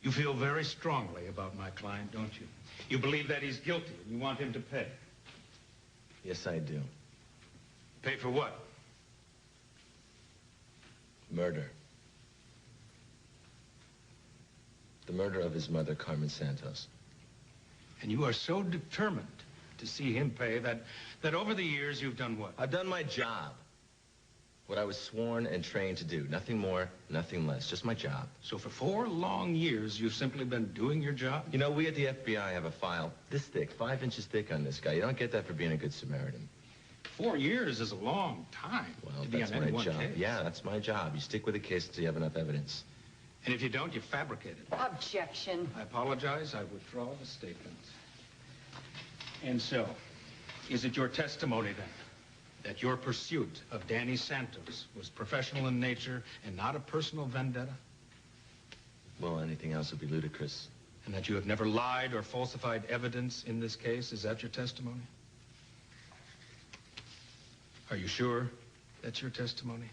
You feel very strongly about my client, don't you? You believe that he's guilty and you want him to pay. Yes, I do. Pay for what? Murder. The murder of his mother, Carmen Santos. And you are so determined to see him pay that over the years you've done what? I've done my job. What I was sworn and trained to do. Nothing more, nothing less. Just my job. So for 4 long years, you've simply been doing your job? You know, we at the FBI have a file this thick, 5 inches thick on this guy. You don't get that for being a good Samaritan. 4 years is a long time. Well, to be that's on my any one job. case. Yeah, that's my job. You stick with the case until you have enough evidence. And if you don't, you fabricate it. Objection. I apologize. I withdraw the statement. And so, is it your testimony, then, that your pursuit of Danny Santos was professional in nature and not a personal vendetta? Well, anything else would be ludicrous. And that you have never lied or falsified evidence in this case? Is that your testimony? Are you sure that's your testimony?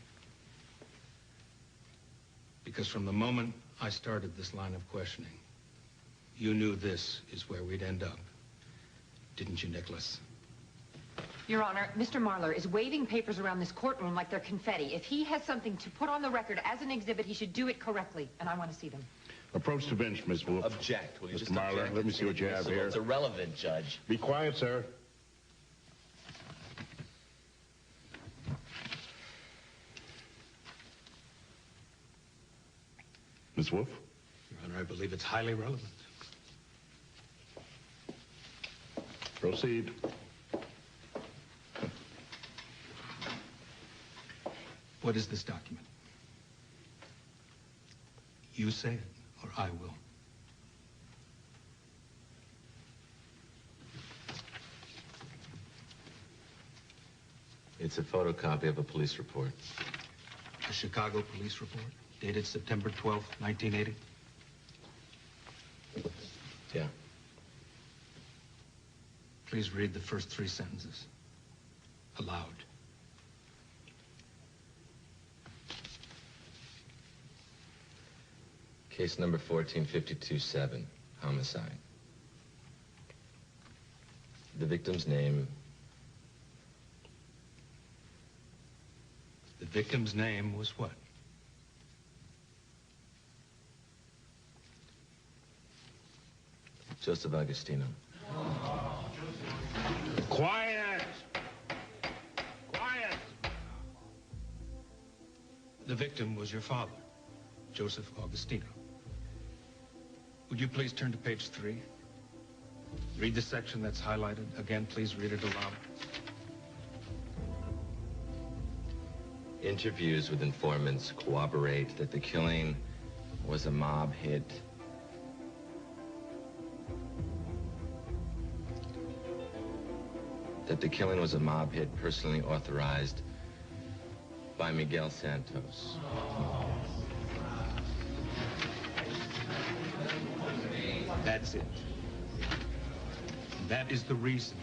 Because from the moment I started this line of questioning, you knew this is where we'd end up. Didn't you, Nicholas? Your Honor, Mr. Marlar is waving papers around this courtroom like they're confetti. If he has something to put on the record as an exhibit, he should do it correctly, and I want to see them. Approach the bench, Miss Wolf. Object. Will you Mr. just Marlar, object? let me see what you have here. It's irrelevant, Judge. Be quiet, sir. Miss Wolf? Your Honor, I believe it's highly relevant. Proceed. What is this document? You say it, or I will. It's a photocopy of a police report. A Chicago police report, dated September 12th, 1980. Yeah. Please read the first 3 sentences. Aloud. Case number 1452-7, homicide. The victim's name. The victim's name was what? Joseph Agostino. Quiet! Quiet! The victim was your father, Joseph Augustino. Would you please turn to page 3? Read the section that's highlighted. Again, please read it aloud. Interviews with informants corroborate that the killing was a mob hit. That the killing was a mob hit personally authorized by Miguel Santos. That's it. That is the reason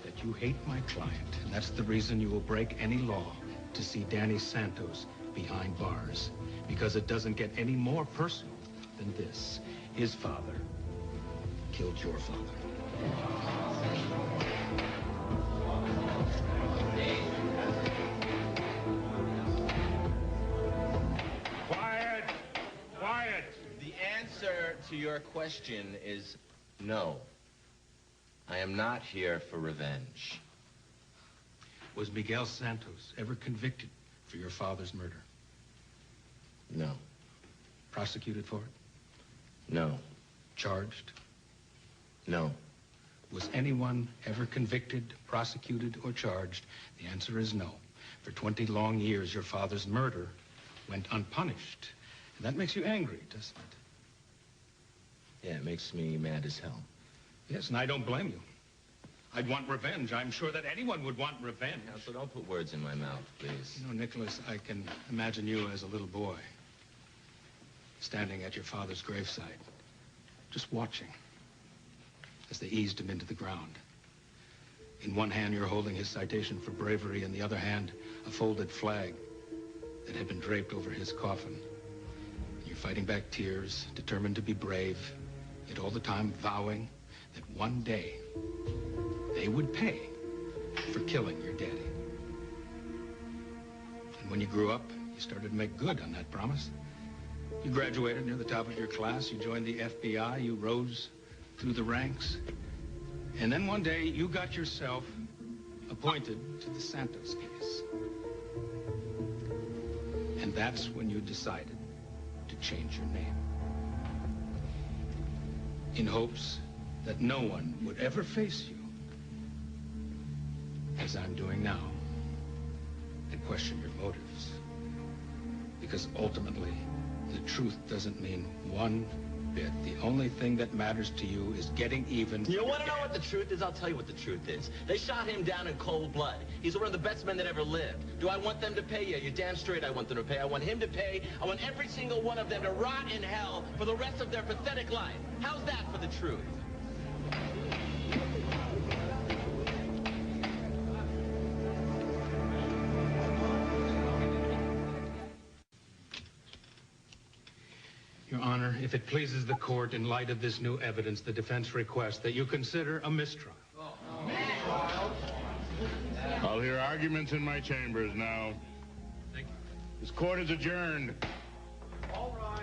that you hate my client. And that's the reason you will break any law to see Danny Santos behind bars. Because it doesn't get any more personal than this. His father killed your father. Quiet! Quiet! The answer to your question is no. I am not here for revenge. Was Miguel Santos ever convicted for your father's murder? No. Prosecuted for it? No. Charged? No. Was anyone ever convicted, prosecuted, or charged? The answer is no. For 20 long years, your father's murder went unpunished. And that makes you angry, doesn't it? Yeah, it makes me mad as hell. Yes, and I don't blame you. I'd want revenge. I'm sure that anyone would want revenge. Now, so don't put words in my mouth, please. You know, Nicholas, I can imagine you as a little boy, standing at your father's graveside, just watching as they eased him into the ground. In one hand, you're holding his citation for bravery, in the other hand, a folded flag that had been draped over his coffin. You're fighting back tears, determined to be brave, yet all the time vowing that one day they would pay for killing your daddy. And when you grew up, you started to make good on that promise. You graduated near the top of your class, you joined the FBI, you rose through the ranks, and then one day you got yourself appointed to the Santos case. And that's when you decided to change your name. In hopes that no one would ever face you, as I'm doing now, and question your motives. Because ultimately, the truth doesn't mean one bit. The only thing that matters to you is getting even. You want to know what the truth is? I'll tell you what the truth is. They shot him down in cold blood. He's one of the best men that ever lived. Do I want them to pay? Yeah, you're damn straight I want them to pay. I want him to pay. I want every single one of them to rot in hell for the rest of their pathetic life. How's that for the truth? Your Honor, if it pleases the court, in light of this new evidence, the defense requests that you consider a mistrial. I'll hear arguments in my chambers now. Thank you. This court is adjourned. All rise.